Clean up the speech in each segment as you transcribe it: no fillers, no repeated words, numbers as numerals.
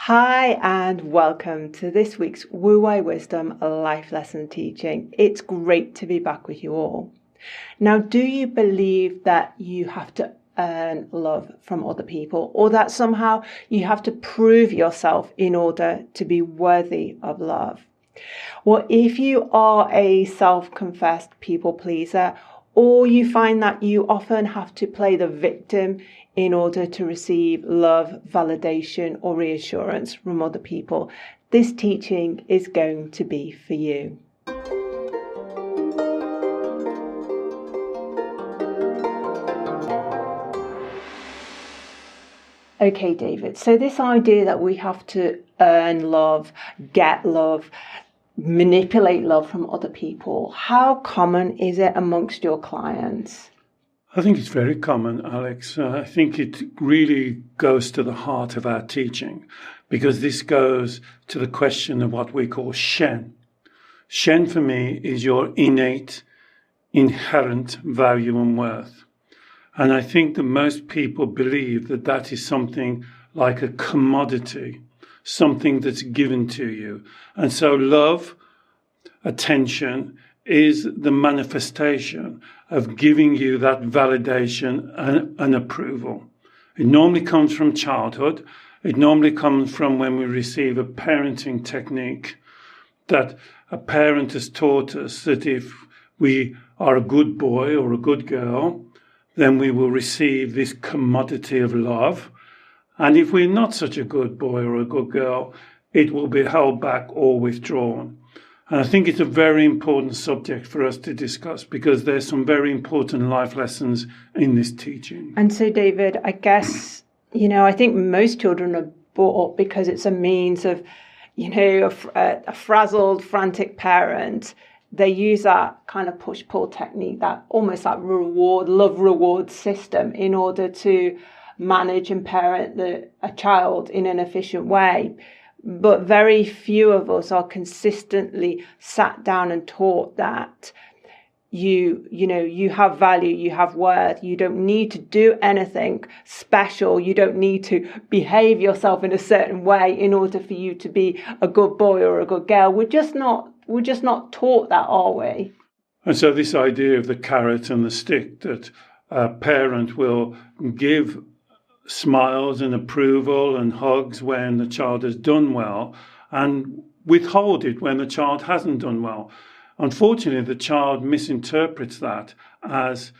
Hi and welcome to this week's Wu Wei Wisdom life lesson teaching. It's great to be back with you all. Now, do you believe that you have to earn love from other people, or that somehow you have to prove yourself in order to be worthy of love? Well, if you are a self-confessed people pleaser, or you find that you often have to play the victim in order to receive love, validation, or reassurance from other people, this teaching is going to be for you. Okay, David, so this idea that we have to earn love, get love, manipulate love from other people, how common is it amongst your clients? I think it's very common, Alex. I think it really goes to the heart of our teaching, because this goes to the question of what we call Shen. Shen for me is your innate, inherent value and worth. And I think that most people believe that that is something like a commodity, something that's given to you. And so love, attention, is the manifestation of giving you that validation and approval. It normally comes from childhood. It normally comes from when we receive a parenting technique that a parent has taught us that if we are a good boy or a good girl, then we will receive this commodity of love. And if we're not such a good boy or a good girl, it will be held back or withdrawn. And I think it's a very important subject for us to discuss, because there's some very important life lessons in this teaching. And so, David, I guess, I think most children are brought up because it's a means of, a frazzled, frantic parent. They use that kind of push-pull technique, that almost like love-reward system in order to manage and parent a child in an efficient way. But very few of us are consistently sat down and taught that you have value, you have worth, you don't need to do anything special, you don't need to behave yourself in a certain way in order for you to be a good boy or a good girl. We're just not taught that, are we? And so this idea of the carrot and the stick, that a parent will give smiles and approval and hugs when the child has done well, and withhold it when the child hasn't done well. Unfortunately, the child misinterprets that as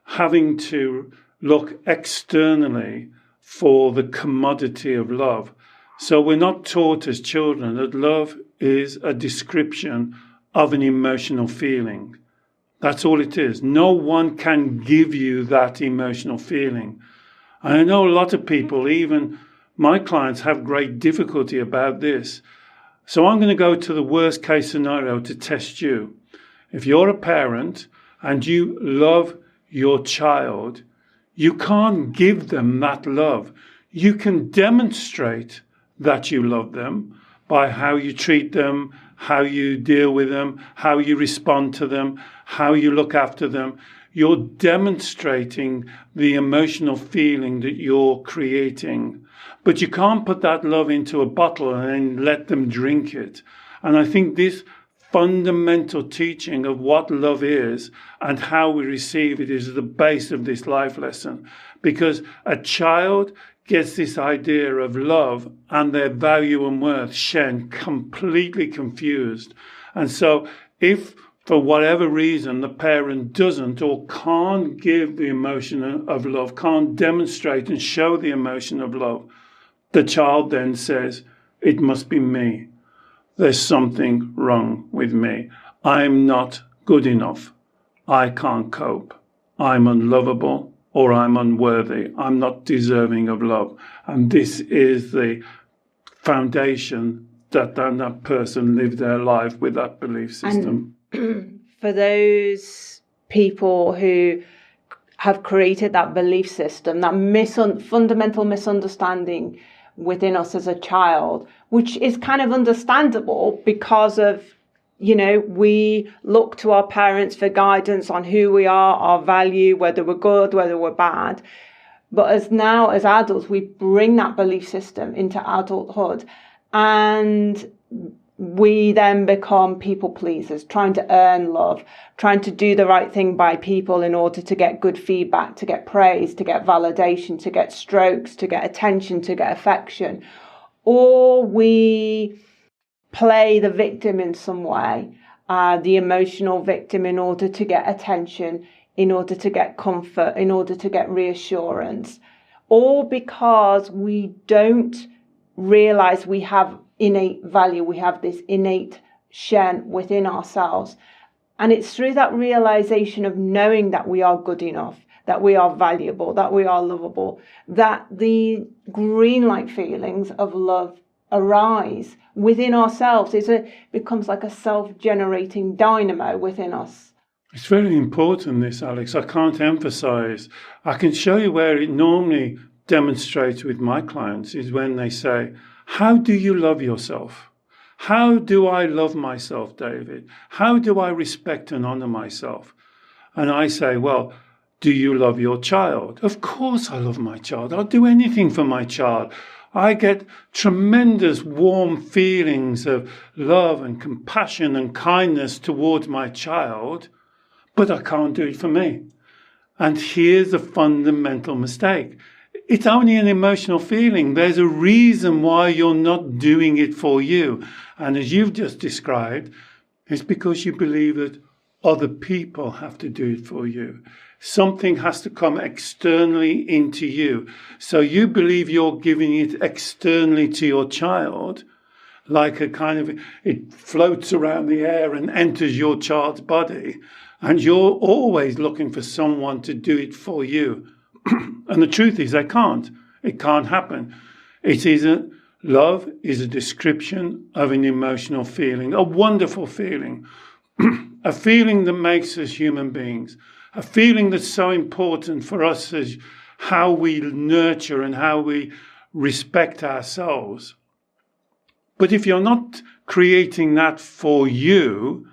having to look externally for the commodity of love. So we're not taught as children that love is a description of an emotional feeling. That's all it is. No one can give you that emotional feeling. I know a lot of people, even my clients, have great difficulty about this. So I'm going to go to the worst case scenario to test you. If you're a parent and you love your child, you can't give them that love. You can demonstrate that you love them by how you treat them, how you deal with them, how you respond to them, how you look after them. You're demonstrating the emotional feeling that you're creating. But you can't put that love into a bottle and then let them drink it. And I think this fundamental teaching of what love is and how we receive it is the base of this life lesson. Because a child gets this idea of love and their value and worth, Shen, completely confused. And so if for whatever reason the parent doesn't or can't give the emotion of love, can't demonstrate and show the emotion of love, the child then says, it must be me. There's something wrong with me. I'm not good enough. I can't cope. I'm unlovable or I'm unworthy. I'm not deserving of love. And this is the foundation that person lived their life with that belief system. And for those people who have created that belief system, that fundamental misunderstanding within us as a child, which is kind of understandable because of, we look to our parents for guidance on who we are, our value, whether we're good, whether we're bad. But as adults, we bring that belief system into adulthood, and we then become people pleasers, trying to earn love, trying to do the right thing by people in order to get good feedback, to get praise, to get validation, to get strokes, to get attention, to get affection. Or we play the victim in some way, the emotional victim, in order to get attention, in order to get comfort, in order to get reassurance, all because we don't realize we have innate value. We have this innate shen within ourselves. And it's through that realization of knowing that we are good enough, that we are valuable, that we are lovable, that the green light feelings of love arise within ourselves. It becomes like a self-generating dynamo within us. It's very important, this, Alex. I can't emphasize. I can show you where it normally demonstrates with my clients is when they say, how do you love yourself? How do I love myself, David? How do I respect and honor myself? And I say, well, do you love your child? Of course I love my child. I'll do anything for my child. I get tremendous warm feelings of love and compassion and kindness towards my child, but I can't do it for me. And here's a fundamental mistake. It's only an emotional feeling. There's a reason why you're not doing it for you. And as you've just described, it's because you believe that other people have to do it for you. Something has to come externally into you. So you believe you're giving it externally to your child, like a kind of, it floats around the air and enters your child's body. And you're always looking for someone to do it for you. And the truth is, they can't. It can't happen. Love is a description of an emotional feeling, a wonderful feeling, a feeling that makes us human beings, a feeling that's so important for us as how we nurture and how we respect ourselves. But if you're not creating that for you,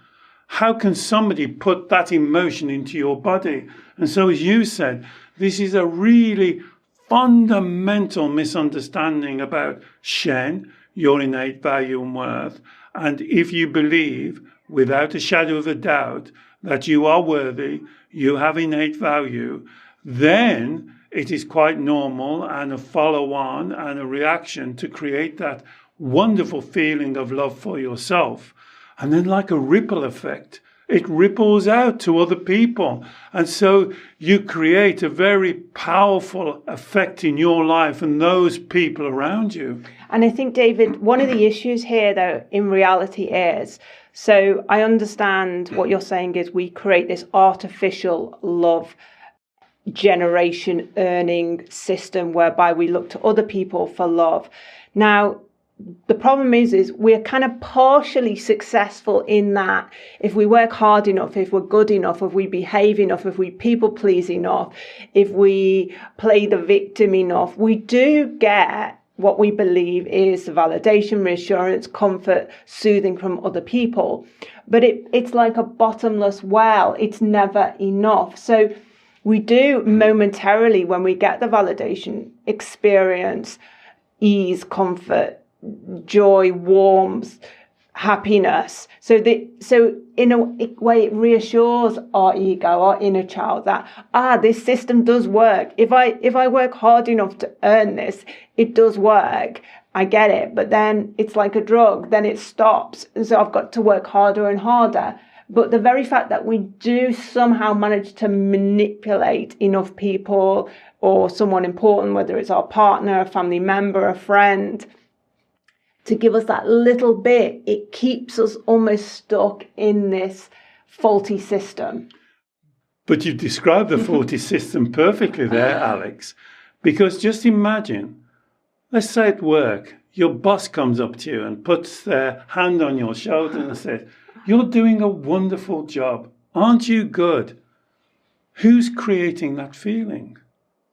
how can somebody put that emotion into your body? And so, as you said, this is a really fundamental misunderstanding about Shen, your innate value and worth. And if you believe, without a shadow of a doubt, that you are worthy, you have innate value, then it is quite normal and a follow-on and a reaction to create that wonderful feeling of love for yourself. And then, like a ripple effect, it ripples out to other people. And so you create a very powerful effect in your life and those people around you. And I think, David, one of the issues here, though, in reality is, so I understand what you're saying is we create this artificial love generation earning system whereby we look to other people for love. Now, the problem is we're kind of partially successful in that if we work hard enough, if we're good enough, if we behave enough, if we people please enough, if we play the victim enough, we do get what we believe is the validation, reassurance, comfort, soothing from other people. But it's like a bottomless well. It's never enough. So we do momentarily, when we get the validation, experience ease, comfort, joy, warmth, happiness. So in a way, it reassures our ego, our inner child, that this system does work. If I work hard enough to earn this, it does work. I get it. But then it's like a drug. Then it stops. And so I've got to work harder and harder. But the very fact that we do somehow manage to manipulate enough people or someone important, whether it's our partner, a family member, a friend, to give us that little bit, it keeps us almost stuck in this faulty system. But you've described the faulty system perfectly there, Alex, because just imagine, let's say at work, your boss comes up to you and puts their hand on your shoulder and says, "You're doing a wonderful job. Aren't you good?" Who's creating that feeling?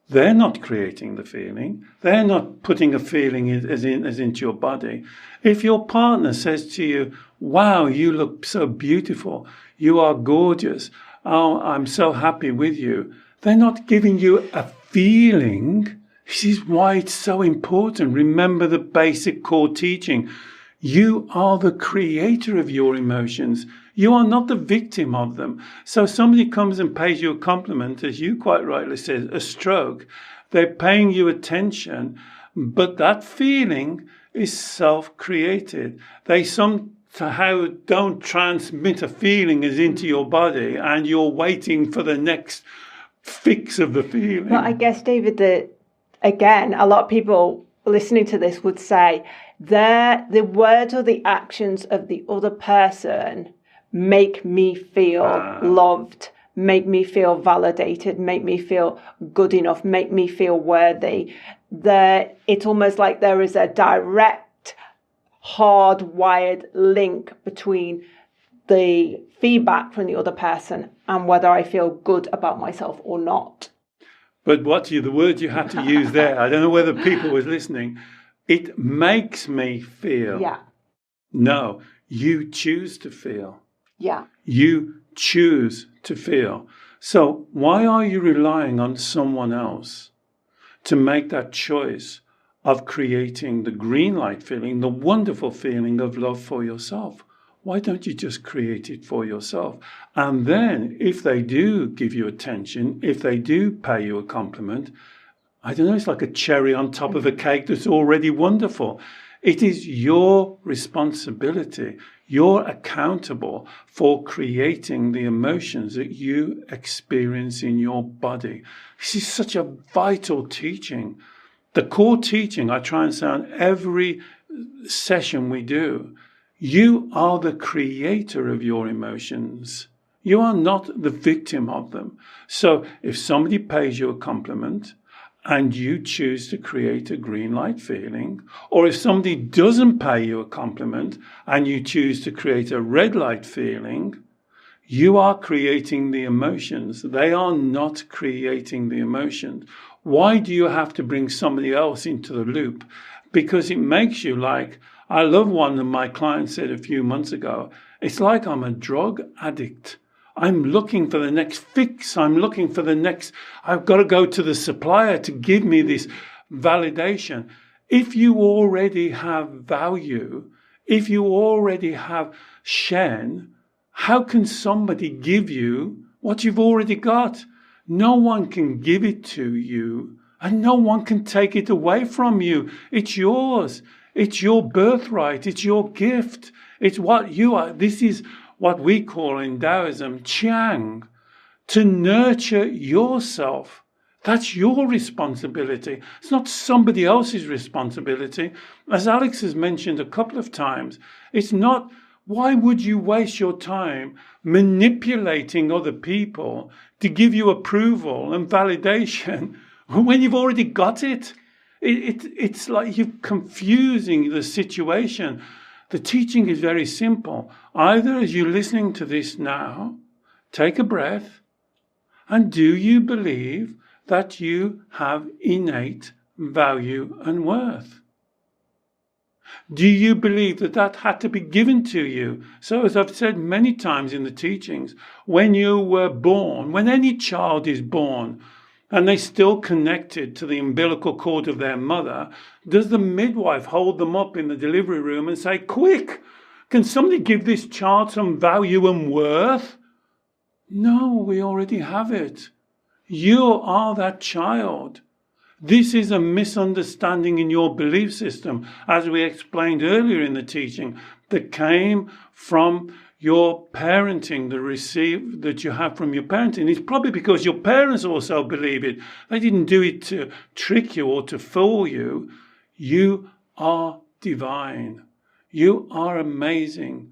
They're not creating the feeling. They're not putting a feeling as into your body. If your partner says to you, "Wow, you look so beautiful. You are gorgeous. Oh, I'm so happy with you." They're not giving you a feeling. This is why it's so important. Remember the basic core teaching. You are the creator of your emotions. You are not the victim of them. So somebody comes and pays you a compliment, as you quite rightly said, a stroke. They're paying you attention, but that feeling is self-created. They somehow don't transmit a feeling as into your body, and you're waiting for the next fix of the feeling. But I guess, David, that again, a lot of people listening to this would say the words or the actions of the other person make me feel loved, make me feel validated, make me feel good enough, make me feel worthy. It's almost like there is a direct, hardwired link between the feedback from the other person and whether I feel good about myself or not. But the word you had to use there, I don't know whether people was listening, it makes me feel. Yeah. No, you choose to feel. Yeah. You choose to feel. So why are you relying on someone else to make that choice of creating the green light feeling, the wonderful feeling of love for yourself? Why don't you just create it for yourself? And then if they do give you attention, if they do pay you a compliment, I don't know, it's like a cherry on top of a cake that's already wonderful. It is your responsibility. You're accountable for creating the emotions that you experience in your body. This is such a vital teaching. The core teaching I try and say on every session we do. You are the creator of your emotions. You are not the victim of them. So if somebody pays you a compliment and you choose to create a green light feeling, or if somebody doesn't pay you a compliment and you choose to create a red light feeling, you are creating the emotions. They are not creating the emotions. Why do you have to bring somebody else into the loop? Because it makes you like, I love one that my client said a few months ago, it's like I'm a drug addict. I'm looking for the next fix. I'm looking for the next, I've got to go to the supplier to give me this validation. If you already have value, if you already have Shen, how can somebody give you what you've already got? No one can give it to you and no one can take it away from you. It's yours. It's your birthright. It's your gift. It's what you are. This is what we call in Taoism, Qiang, to nurture yourself. That's your responsibility. It's not somebody else's responsibility. As Alex has mentioned a couple of times, it's not, why would you waste your time manipulating other people to give you approval and validation when you've already got it? It's like you're confusing the situation. The teaching is very simple. Either as you're listening to this now, take a breath, and do you believe that you have innate value and worth? Do you believe that that had to be given to you? So as I've said many times in the teachings, when you were born, when any child is born, and they're still connected to the umbilical cord of their mother, does the midwife hold them up in the delivery room and say, quick, can somebody give this child some value and worth? No, we already have it. You are that child. This is a misunderstanding in your belief system, as we explained earlier in the teaching, that came from your parenting, that you have from your parenting. It's probably because your parents also believe it. They didn't do it to trick you or to fool you. You are divine. You are amazing.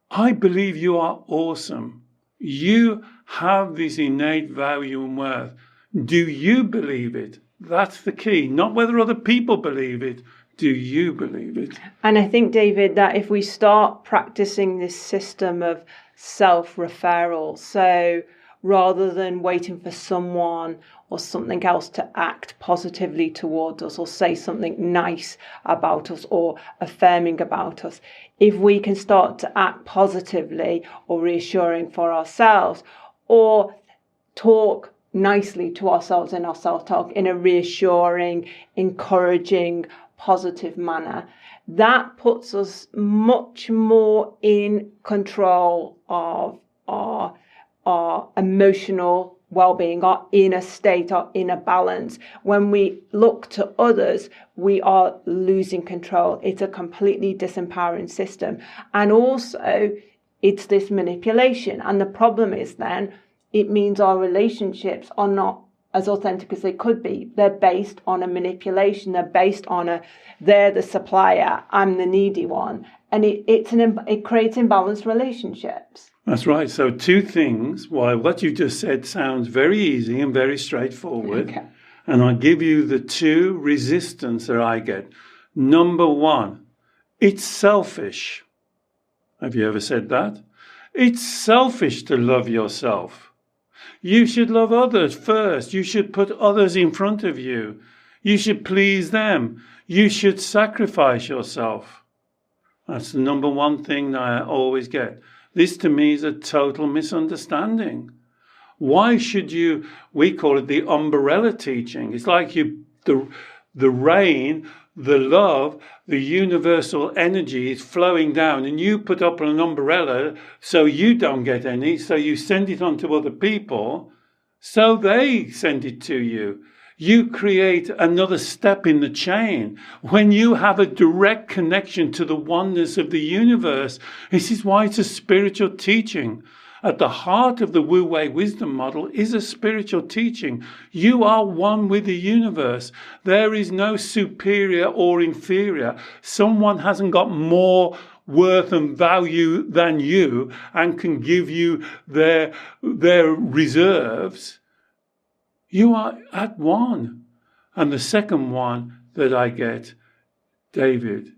I believe you are awesome. You have this innate value and worth. Do you believe it? That's the key. Not whether other people believe it. Do you believe it? And I think, David, that if we start practicing this system of self-referral, so rather than waiting for someone or something else to act positively towards us or say something nice about us or affirming about us, if we can start to act positively or reassuring for ourselves or talk nicely to ourselves in our self-talk in a reassuring, encouraging, positive manner, that puts us much more in control of our emotional well-being, our inner state, our inner balance. When we look to others, we are losing control. It's a completely disempowering system. And also, it's this manipulation. And the problem is then, it means our relationships are not as authentic as they could be. They're based on a manipulation. They're based on they're the supplier, I'm the needy one. And it creates imbalanced relationships. That's right. So two things. Why what you just said sounds very easy and very straightforward. Okay. And I'll give you the two resistance that I get. Number one, it's selfish. Have you ever said that? It's selfish to love yourself. You should love others first. You should put others in front of you. You should please them. You should sacrifice yourself. That's the number one thing that I always get. This to me is a total misunderstanding. Why should you, we call it the umbrella teaching. It's like the rain, the love, the universal energy is flowing down and you put up an umbrella so you don't get any, so you send it on to other people, so they send it to you. You create another step in the chain. When you have a direct connection to the oneness of the universe, this is why it's a spiritual teaching. At the heart of the Wu Wei Wisdom model is a spiritual teaching. You are one with the universe. There is no superior or inferior. Someone hasn't got more worth and value than you and can give you their reserves. You are at one. And the second one that I get, David,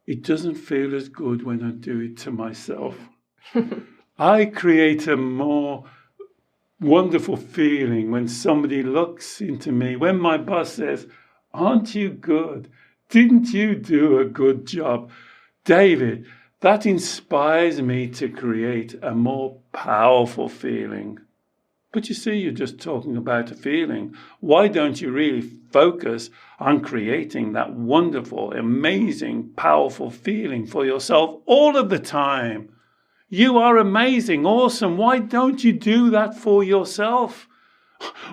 it doesn't feel as good when I do it to myself. I create a more wonderful feeling when somebody looks into me, when my boss says, aren't you good? Didn't you do a good job? David, that inspires me to create a more powerful feeling. But you see, you're just talking about a feeling. Why don't you really focus on creating that wonderful, amazing, powerful feeling for yourself all of the time? You are amazing, awesome. Why don't you do that for yourself?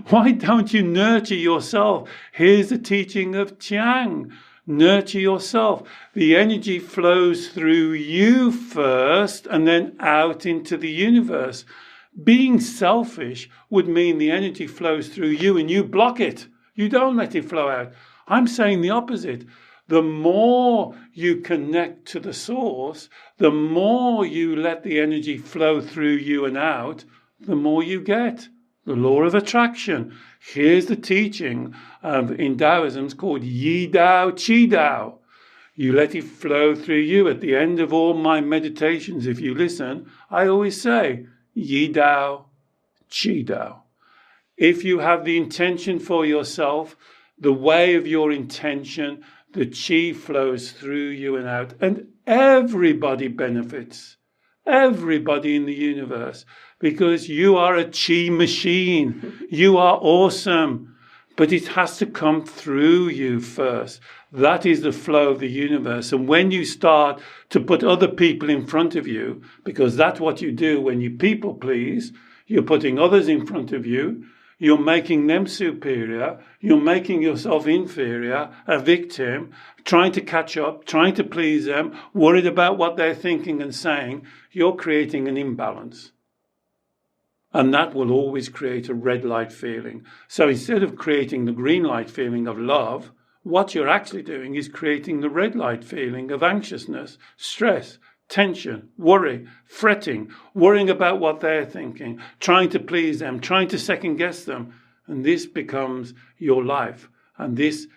Why don't you nurture yourself? Here's the teaching of Chiang. Nurture yourself. The energy flows through you first and then out into the universe. Being selfish would mean the energy flows through you and you block it. You don't let it flow out. I'm saying the opposite. The more you connect to the source, the more you let the energy flow through you and out, the more you get. The law of attraction. Here's the teaching in Taoism. It's called Yi Dao, Qi Dao. You let it flow through you. At the end of all my meditations, if you listen, I always say, Yi Dao, Qi Dao. If you have the intention for yourself, the way of your intention, the Qi flows through you and out. And everybody benefits. Everybody in the universe. Because you are a Qi machine. You are awesome. But it has to come through you first. That is the flow of the universe. And when you start to put other people in front of you, because that's what you do when you people please, you're putting others in front of you, you're making them superior, you're making yourself inferior, a victim, trying to catch up, trying to please them, worried about what they're thinking and saying, you're creating an imbalance. And that will always create a red light feeling. So instead of creating the green light feeling of love, what you're actually doing is creating the red light feeling of anxiousness, stress, tension, worry, fretting, worrying about what they're thinking, trying to please them, trying to second guess them. And this becomes your life. And this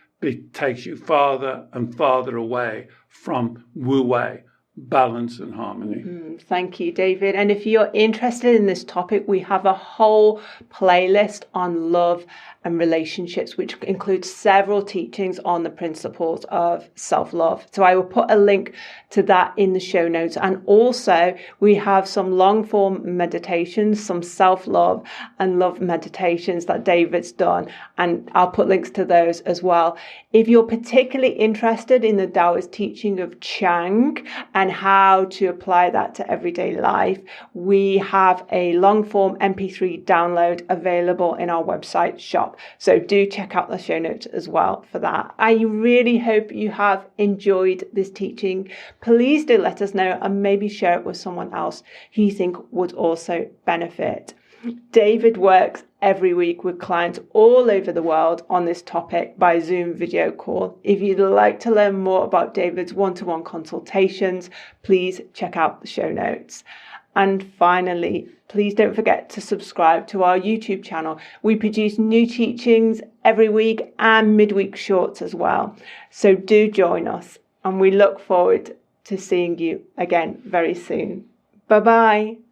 takes you farther and farther away from Wu Wei. balance and harmony. Thank you, David. And if you're interested in this topic, we have a whole playlist on love and relationships, which includes several teachings on the principles of self-love. So I will put a link to that in the show notes. And also we have some long form meditations, some self-love and love meditations that David's done. And I'll put links to those as well. If you're particularly interested in the Taoist teaching of Chang and how to apply that to everyday life, we have a long form MP3 download available in our website shop. So do check out the show notes as well for that. I really hope you have enjoyed this teaching. Please do let us know and maybe share it with someone else who you think would also benefit. David works every week with clients all over the world on this topic by Zoom video call. If you'd like to learn more about David's one-to-one consultations, please check out the show notes. And finally, please don't forget to subscribe to our YouTube channel. We produce new teachings every week and midweek shorts as well. So do join us, and we look forward to seeing you again very soon. Bye-bye.